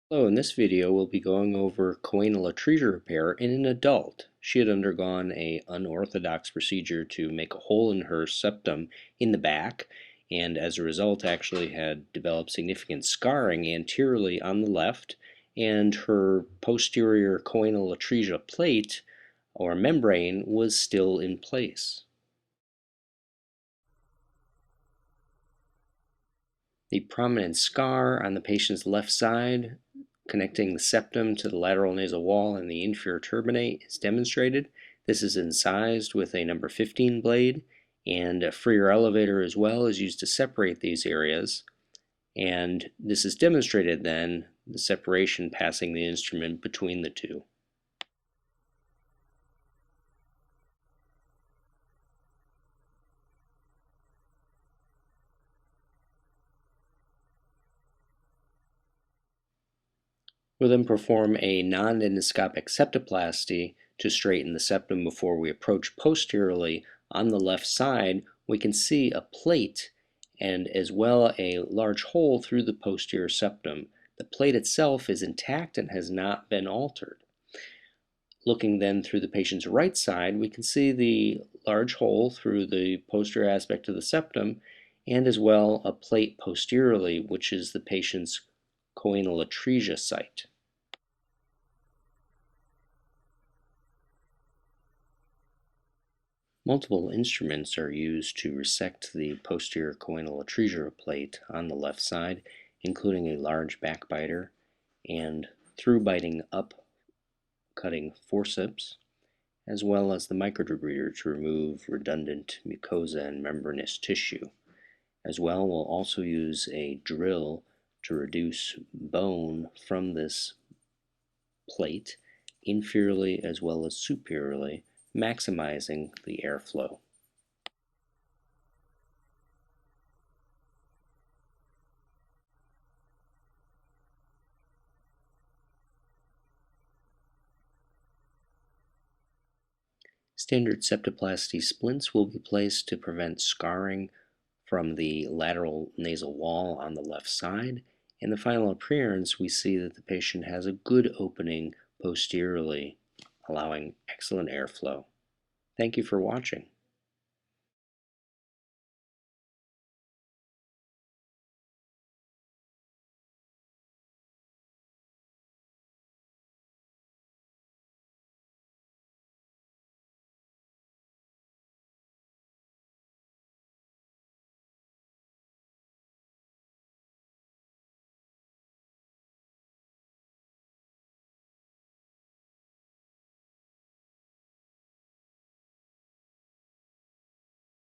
Hello, in this video we'll be going over choanal atresia repair in an adult. She had undergone an unorthodox procedure to make a hole in her septum in the back, and as a result actually had developed significant scarring anteriorly on the left, and her posterior choanal atresia plate or membrane was still in place. The prominent scar on the patient's left side connecting the septum to the lateral nasal wall and the inferior turbinate is demonstrated. This is incised with a number 15 blade, and a freer elevator as well is used to separate these areas. And this is demonstrated then, the separation passing the instrument between the two. We'll then perform a non-endoscopic septoplasty to straighten the septum before we approach posteriorly. On the left side, we can see a plate and as well a large hole through the posterior septum. The plate itself is intact and has not been altered. Looking then through the patient's right side, we can see the large hole through the posterior aspect of the septum and as well a plate posteriorly, which is the patient's choanal atresia site. Multiple instruments are used to resect the posterior choanal atresia plate on the left side, including a large backbiter and through-biting up-cutting forceps, as well as the microdebrider to remove redundant mucosa and membranous tissue. As well, we'll also use a drill to reduce bone from this plate inferiorly as well as superiorly, maximizing the airflow. Standard septoplasty splints will be placed to prevent scarring from the lateral nasal wall on the left side. In the final appearance, we see that the patient has a good opening posteriorly, allowing excellent airflow. Thank you for watching.